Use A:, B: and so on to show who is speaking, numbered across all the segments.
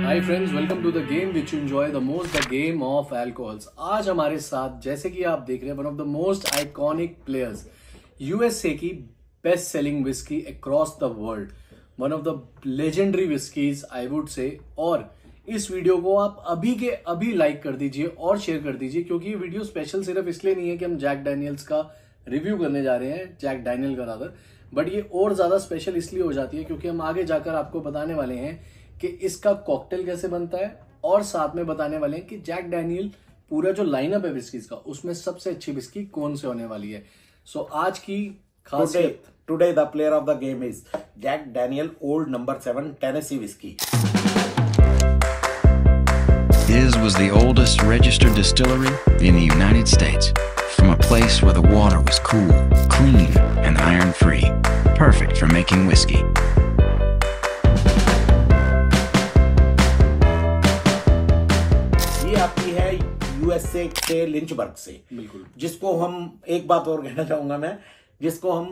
A: Hi friends, welcome to the game which you enjoy the most, the game of alcohols. आज हमारे साथ, जैसे कि आप देख रहे हैं, one of the most iconic players, USA की best selling whisky across the world, one of the legendary whiskies I would say. और इस वीडियो को आप अभी के अभी लाइक कर दीजिए और शेयर कर दीजिए, क्योंकि ये वीडियो स्पेशल सिर्फ इसलिए नहीं है कि हम जैक डैनियल्स का रिव्यू करने जा रहे हैं, जैक डैनियल का रादर, बट ये और ज्यादा स्पेशल इसलिए हो जाती है क्योंकि हम आगे जाकर आपको बताने वाले हैं कि इसका कॉकटेल कैसे बनता है, और साथ में बताने वाले हैं कि जैक डैनियल पूरा जो लाइनअप है विस्कीज का, उसमें सबसे अच्छी विस्की कौन से होने वाली है। सो आज की खासियत,
B: Today the player of the game is Jack Daniel Old Number 7 Tennessee Whiskey.
C: His was the oldest registered distillery in the United States, from a place where the water was cool, clean, and iron-free, perfect for making whiskey.
B: ये आपकी है USA के Lynchburg से,
A: बिल्कुल,
B: जिसको हम एक बात और कहना चाहूंगा मैं, जिसको हम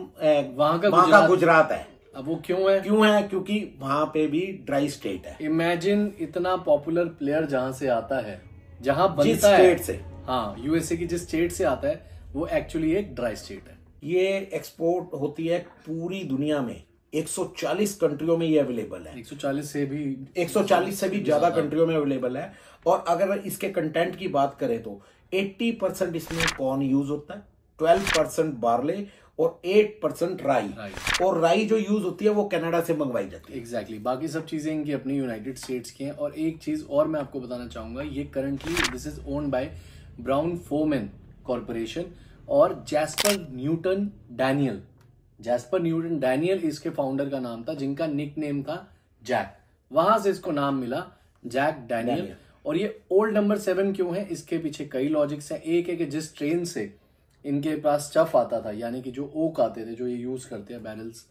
A: वहां
B: का गुजरात है।
A: अब वो क्यों है?
B: क्योंकि वहां पे भी ड्राई स्टेट है।
A: इमेजिन इतना पॉपुलर प्लेयर जहां से आता है, जहां बनता
B: जिस
A: है,
B: स्टेट से,
A: हाँ, यूएसए की जिस स्टेट से आता है, वो एक्चुअली एक ड्राई स्टेट है।
B: ये एक्सपोर्ट होती है पूरी दुनिया में, 140 कंट्रियों में ये अवेलेबल है।
A: 140 से भी
B: ज्यादा कंट्रियों में अवेलेबल है। और अगर इसके कंटेंट की बात करें तो 80% इसमें कॉर्न यूज होता है, 12% बार्ले और 8% राई। और राई जो यूज होती है वो कनाडा से मंगवाई जाती है।
A: एग्जैक्टली, बाकी सब चीजें इनकी अपनी यूनाइटेड स्टेट्स की हैं। और एक चीज और मैं आपको बताना चाहूंगा, ये currently this is owned by Brown Forman Corporation और Jasper Newton Daniel. Jasper Newton Daniel इसके फाउंडर का नाम था, जिनका निक नेम था जैक, वहां से इसको नाम मिला जैक डैनियल। और ये ओल्ड नंबर 7 क्यों है, इसके पीछे कई लॉजिक्स हैं। एक है कि जिस ट्रेन से इनके पास स्टफ आता था, यानी कि जो ओक आते थे, जो ये यूज करते हैं बैरल्स,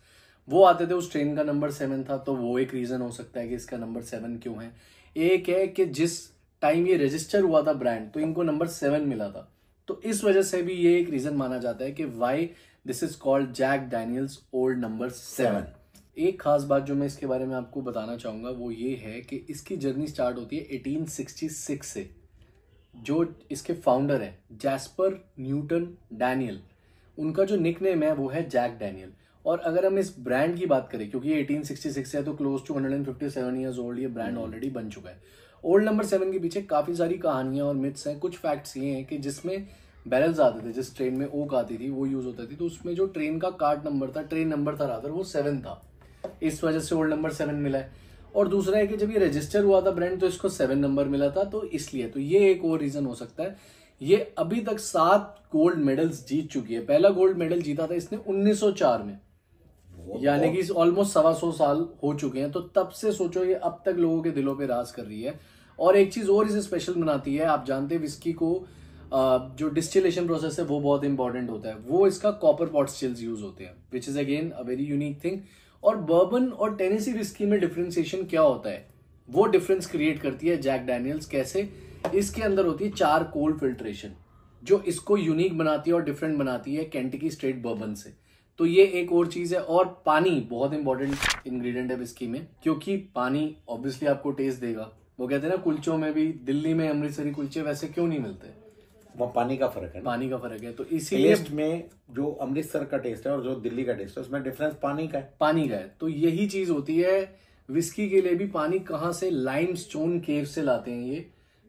A: वो आते थे, उस ट्रेन का नंबर 7 था, तो वो एक रीजन हो सकता है कि इसका नंबर 7 क्यों है। एक है कि जिस टाइम ये रजिस्टर हुआ था ब्रांड, तो इनको नंबर 7 मिला था, तो इस वजह से भी ये एक रीजन माना जाता है कि why this is called Jack Daniel's old number 7। एक खास बात जो मैं इसके बारे में आपको बताना चाहूंगा वो ये है कि इसकी जर्नी स्टार्ट होती है 1866 से। जो इसके फाउंडर है जैस्पर न्यूटन डैनियल, उनका जो निकनेम है वो है जैक डैनियल। और अगर हम इस ब्रांड की बात करें, क्योंकि ये 1866 है, तो क्लोज टू 157 ईयर्स ओल्ड ये ब्रांड ऑलरेडी बन चुका है। ओल्ड नंबर 7 के पीछे काफी सारी कहानियां और मिथ्स हैं। कुछ फैक्ट्स ये हैं कि जिसमें बैरल्स आते थे, जिस ट्रेन में ओक आती थी, वो यूज होता थी, तो उसमें जो ट्रेन का कार्ड नंबर था, ट्रेन नंबर था रादर, वो 7 था, इस वजह से ओल्ड नंबर 7 मिला है। और दूसरा है कि जब ये रजिस्टर हुआ था ब्रांड, तो इसको 7 नंबर मिला था, तो इसलिए, तो ये एक और रीजन हो सकता है। ये अभी तक 7 गोल्ड मेडल्स जीत चुकी है। पहला गोल्ड मेडल जीता था इसने 1904 में, यानी कि ऑलमोस्ट 125 साल हो चुके हैं। तो तब से सोचो, ये अब तक लोगों के दिलों पे राज कर रही है। और एक चीज और इसे स्पेशल बनाती है, आप जानते हैं विस्की को जो डिस्टिलेशन प्रोसेस है वो बहुत इंपॉर्टेंट होता है, वो इसका कॉपर पॉट स्टिल्स यूज होते हैं, which is again a very unique thing. और बर्बन और टेनेसी विस्की में डिफरेंशिएशन क्या होता है, वो डिफरेंस क्रिएट करती है जैक डैनियल्स। कैसे? इसके अंदर होती है 4 कोल्ड फिल्ट्रेशन, जो इसको यूनिक बनाती है और डिफरेंट बनाती है केंटकी स्ट्रेट बर्बन से। तो ये एक और चीज है। और पानी बहुत इंपॉर्टेंट इंग्रेडिएंट है विस्की में, क्योंकि पानी ऑब्वियसली आपको टेस्ट देगा। वो कहते हैं ना, कुलचों में भी, दिल्ली में अमृतसरी कुलचे वैसे क्यों नहीं मिलते,
B: वो पानी का फर्क है,
A: पानी का फर्क है। तो इसीलिए
B: टेस्ट में जो अमृतसर का टेस्ट है और जो दिल्ली का टेस्ट है, उसमें डिफरेंस पानी का है।
A: तो यही चीज होती है विस्की के लिए भी। पानी कहाँ से? लाइमस्टोन केव से लाते हैं ये,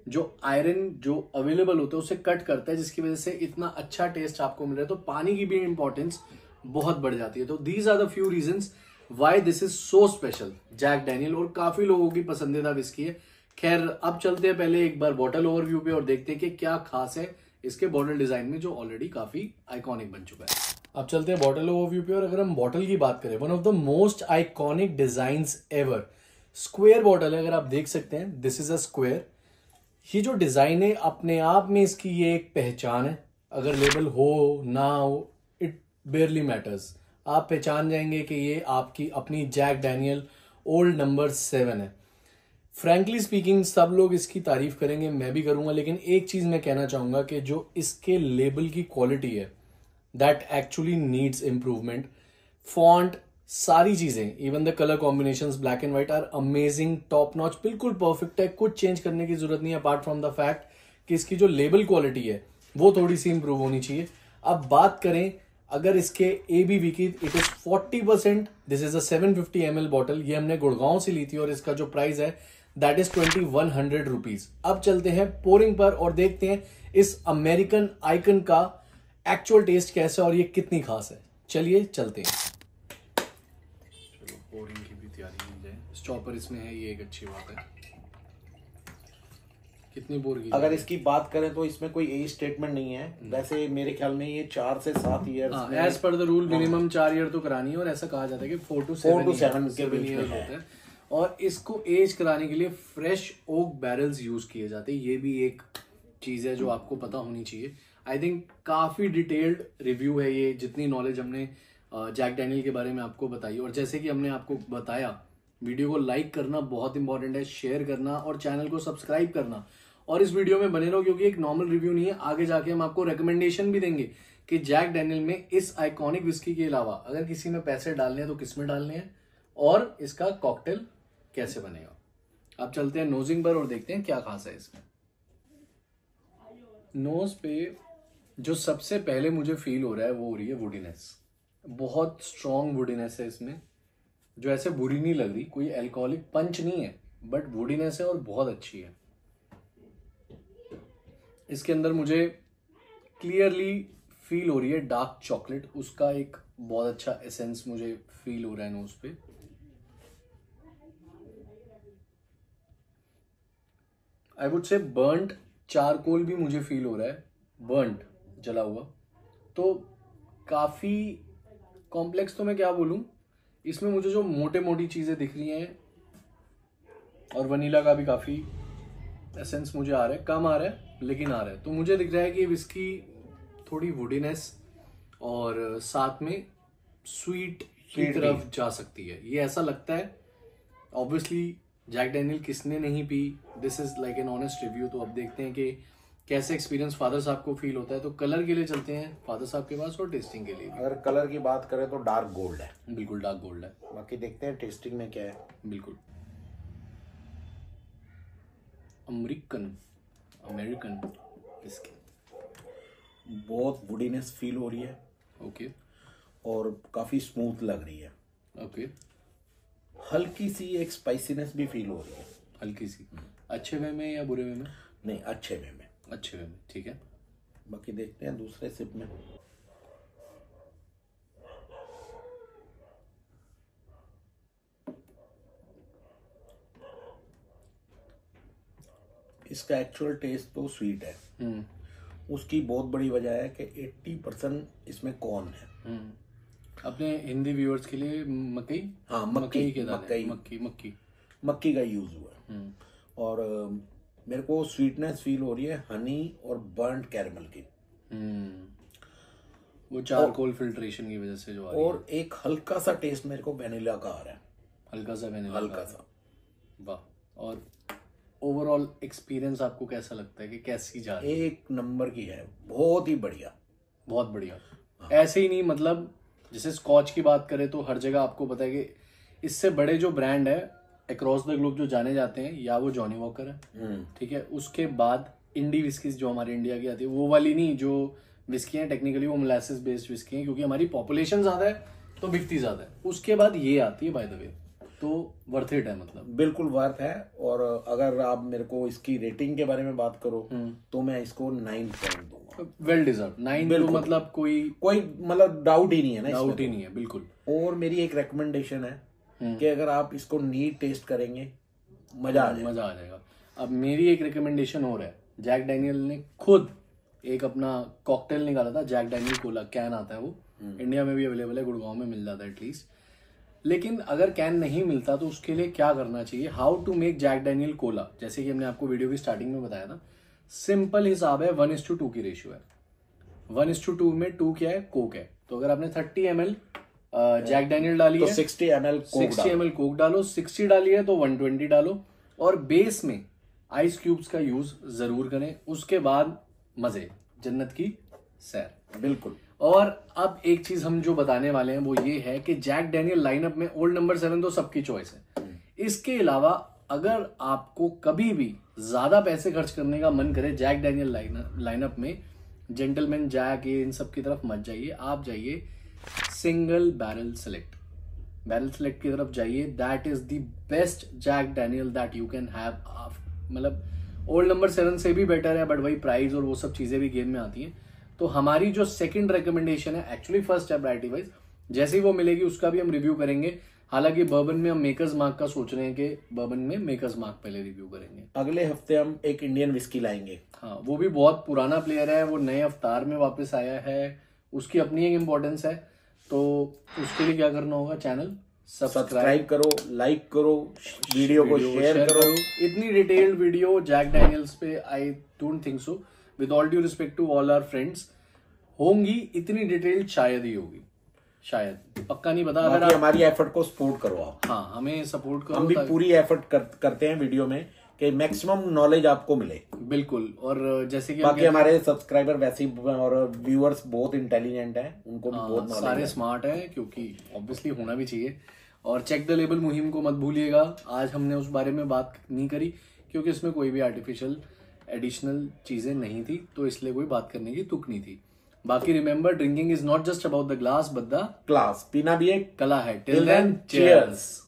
A: जो आयरन जो अवेलेबल होता है उसे कट करता है, जिसकी वजह से इतना अच्छा टेस्ट आपको मिल रहा है। तो पानी की भी इंपॉर्टेंस बहुत बढ़ जाती है। तो these are the few reasons why this is so special Jack Daniel, और काफी लोगों की पसंदीदा विस्की है। खैर, अब चलते हैं पहले एक बार बॉटल ओवरव्यू पे और देखते हैं कि क्या खास है इसके बॉटल डिजाइन में, जो ऑलरेडी काफी आइकॉनिक बन चुका है। अब चलते हैं बॉटल ओवरव्यू पे। और अगर हम बॉटल की बात करें, one of the most iconic designs ever, square bottle है। अगर आप देख सकते हैं, दिस इज अ स्क्वायर। ये जो डिजाइन है अपने आप में इसकी ये एक पहचान है। अगर लेबल हो ना हो, इट बेयरली मैटर्स, आप पहचान जाएंगे कि ये आपकी अपनी जैक डैनियल ओल्ड नंबर 7 है। फ्रैंकली स्पीकिंग सब लोग इसकी तारीफ करेंगे, मैं भी करूंगा, लेकिन एक चीज मैं कहना चाहूंगा कि जो इसके लेबल की क्वालिटी है, that actually needs improvement. Font सारी चीजें, even the colour combinations, black and white are amazing, top notch, बिल्कुल परफेक्ट है, कुछ चेंज करने की जरूरत नहीं है अपार्ट फ्रॉम द फैक्ट कि इसकी जो लेबल क्वालिटी है वो थोड़ी सी इंप्रूव होनी चाहिए। अब बात करें अगर इसके ABV की, it is 40%। This is a 750 ml bottle, ये हमने गुड़गांव से ली थी और इसका जो प्राइस है दैट इज 2100 रुपीज। अब चलते हैं पोरिंग पर और देखते हैं इस अमेरिकन आइकन का एक्चुअल टेस्ट कैसा है और ये कितनी खास है। चलिए चलते हैं। चलो पोरिंग की भी तैयारी मिल जाए। स्टॉपर इसमें है, ये एक अच्छी बात है। कितनी बोर की?
B: अगर इसकी बात करें तो इसमें कोई एज स्टेटमेंट नहीं है। वैसे मेरे ख्याल में ये 4 से 7 ईयर
A: एज पर द रूल मिनिमम 4 ईयर तो करानी है और ऐसा कहा जाता है कि 4 to 7
B: के बीच में
A: होता है। और इसको एज कराने के लिए फ्रेश ओक बैरल्स यूज किए जाते हैं। ये भी एक चीज है जो आपको पता होनी चाहिए। आई थिंक काफी डिटेल्ड रिव्यू है ये, जितनी नॉलेज हमने जैक डैनियल के बारे में आपको बताई। और जैसे कि हमने आपको बताया, वीडियो को लाइक करना बहुत इंपॉर्टेंट है, शेयर करना और चैनल को सब्सक्राइब करना। और इस वीडियो में बने रहो क्योंकि एक नॉर्मल रिव्यू नहीं है, आगे जाके हम आपको रिकमेंडेशन भी देंगे कि जैक डैनियल में इस आइकॉनिक विस्की के अलावा अगर किसी में पैसे डालने हैं तो किस में डालने हैं और इसका कॉकटेल कैसे बनेगा। अब चलते हैं नोजिंग पर और देखते हैं क्या खास है इसमें। नोज पे जो सबसे पहले मुझे फील हो रहा है वो हो रही है वुडीनेस। बहुत स्ट्रॉन्ग वुडीनेस है इसमें, जो ऐसे बुरी नहीं लग रही, कोई अल्कोहलिक पंच नहीं है, बट वुडीनेस है और बहुत अच्छी है। इसके अंदर मुझे क्लियरली फील हो रही है डार्क चॉकलेट, उसका एक बहुत अच्छा एसेंस मुझे फील हो रहा है नोज पे। आई वुड से बर्न्ड चारकोल भी मुझे फील हो रहा है, बर्न्ड जला हुआ। तो काफी कॉम्प्लेक्स तो मैं क्या बोलूं, इसमें मुझे जो मोटे मोटी चीजें दिख रही हैं और वनीला का भी काफी एसेंस मुझे आ रहा है, कम आ रहा है लेकिन आ रहा है। तो मुझे दिख रहा है कि विस्की थोड़ी वुडीनेस और साथ में स्वीट की तरफ जा सकती है, ये ऐसा लगता है। ऑब्वियसली जैक डैनियल किसने नहीं P, this is like an honest review. तो अब देखते हैं कि कैसे एक्सपीरियंस फादर साहब को फील होता है। तो कलर के लिए चलते हैं फादर साहब के पास और टेस्टिंग के लिए।
B: अगर कलर की बात करें तो डार्क गोल्ड है,
A: बिल्कुल डार्क गोल्ड है।
B: बाकी देखते हैं टेस्टिंग में क्या है।
A: बिल्कुल अमेरिकन विस्की,
B: बहुत वुडीनेस फील हो रही है।
A: ओके।
B: और काफी स्मूथ लग रही है।
A: ओके।
B: हल्की सी एक स्पाइसीनेस भी फील हो रही है,
A: हल्की सी। अच्छे वे में या बुरे वे में?
B: नहीं, अच्छे वे में।
A: अच्छे वे में, ठीक है।
B: बाकी देखते हैं दूसरे सिप में। इसका एक्चुअल टेस्ट तो स्वीट है। उसकी बहुत बड़ी वजह है कि 80% इसमें कॉर्न है।
A: अपने हिंदी व्यूअर्स के लिए मकई,
B: हाँ,
A: मकई के दाने, मक्की का
B: यूज हुआ है। और मेरे को स्वीटनेस फील हो रही है हनी और बर्न्ड कैरमल की।
A: वो चारकोल फिल्ट्रेशन की वजह से जो आ रही है।
B: और एक हल्का सा टेस्ट मेरे को वेनिला का आ रहा है,
A: हल्का सा वेनिला,
B: हल्का सा।
A: वाह। और ओवरऑल एक्सपीरियंस आपको कैसा लगता है कि कैसी जा रही है?
B: एक नंबर की है, बहुत ही बढ़िया,
A: बहुत बढ़िया। ऐसे ही नहीं, मतलब जैसे स्कॉच की बात करें तो हर जगह आपको पता है कि इससे बड़े जो ब्रांड है अक्रॉस द ग्लोब जो जाने जाते हैं, या वो जॉनी वॉकर है, ठीक है। उसके बाद इंडी विस्कीज जो हमारे इंडिया की आती है, वो वाली नहीं, जो विस्की है टेक्निकली वो मोलासेस बेस्ड विस्की है, क्योंकि हमारी पॉपुलेशन ज्यादा है तो बिकती ज्यादा है। उसके बाद ये आती है बाय द वे, तो वर्थ इट है, मतलब
B: बिल्कुल वर्थ है। और अगर आप मेरे को इसकी रेटिंग के बारे में बात करो तो मैं इसको 9 पॉइंट दूंगा।
A: वेल डिजर्व 9 तो मतलब कोई
B: मतलब डाउट ही नहीं है ना,
A: डाउट ही नहीं है, बिल्कुल।
B: और मेरी एक रिकमेंडेशन है कि अगर आप इसको नीट टेस्ट करेंगे मजा आ
A: जाएगा। अब मेरी एक रिकमेंडेशन और है, जैक डैनियल ने खुद एक अपना कॉकटेल निकाला था, जैक डैनियल कोला, कैन आता है वो, इंडिया में भी अवेलेबल है, गुड़गांव में मिल जाता है एटलीस्ट। लेकिन अगर कैन नहीं मिलता तो उसके लिए क्या करना चाहिए, how to make Jack Daniel cola, जैसे कि हमने आपको वीडियो की स्टार्टिंग में बताया था। सिंपल हिसाब है, 1:2 की रेशियो है। 1:2 में 2 क्या है, कोक है। तो अगर आपने 30 ml जैक डैनियल डाली
B: तो
A: है,
B: 60 ml
A: कोक डालो, 60 डाली है तो 120 डालो। और बेस में आइस क्यूब्स का यूज जरूर करें। उसके बाद मजे, जन्नत की सैर।
B: बिल्कुल।
A: और अब एक चीज हम जो बताने वाले हैं वो ये है कि जैक डैनियल लाइनअप में ओल्ड नंबर 7 तो सबकी चॉइस है। इसके अलावा अगर आपको कभी भी ज्यादा पैसे खर्च करने का मन करे जैक डैनियल लाइनअप में, जेंटलमैन जैक, ये इन सब की तरफ मत जाइए, आप जाइए सिंगल बैरल सेलेक्ट की तरफ जाइए। That is the best Jack Daniel that you can have. मतलब ओल्ड नंबर 7 से भी बेटर है, बट वही प्राइस और वो सब चीजें भी गेम में आती हैं। तो हमारी जो सेकंड रिकमेंडेशन है, एक्चुअली फर्स्ट है वैरायटी वाइज, जैसे ही वो मिलेगी उसका भी हम रिव्यू करेंगे। हालांकि बर्बन में हम मेकर्स मार्क का सोच रहे हैं कि बर्बन में मेकर्स मार्क पहले रिव्यू करेंगे।
B: अगले हफ्ते हम एक इंडियन विस्की लाएंगे।
A: हाँ, वो भी बहुत पुराना प्लेयर है, वो नए अवतार में वापस आया है, उसकी अपनी एक इम्पोर्टेंस है। तो उसके लिए क्या करना होगा, चैनल
B: सब्सक्राइब करो, लाइक करो, वीडियो को शेयर करो।
A: इतनी डिटेल्ड वीडियो जैक डैनियल्स पे I don't think so, with all due respect to all our friends, होंगी इतनी डिटेल्ड शायद ही होगी, शायद, पक्का नहीं पता। अगर
B: हमारी एफर्ट को सपोर्ट करो आप।
A: हाँ, हमें सपोर्ट करो।
B: हम भी पूरी एफर्ट करते हैं वीडियो में कि मैक्सिमम नॉलेज आपको मिले।
A: बिल्कुल। और जैसे कि
B: बाकी हमारे सब्सक्राइबर वैसे और व्यूअर्स बहुत इंटेलिजेंट हैं, उनको भी बहुत नॉलेज,
A: सारे स्मार्ट हैं, क्योंकि ऑब्वियसली होना भी चाहिए। और चेक द लेबल मुहिम को मत भूलिएगा। आज हमने उस बारे में बात नहीं करी क्योंकि इसमें कोई भी आर्टिफिशियल एडिशनल चीजें नहीं थी, तो इसलिए कोई बात करने की तुक नहीं थी। बाकी remember, drinking is not just about the glass but the
B: class. पीना भी एक
A: कला है।
B: Till then, cheers.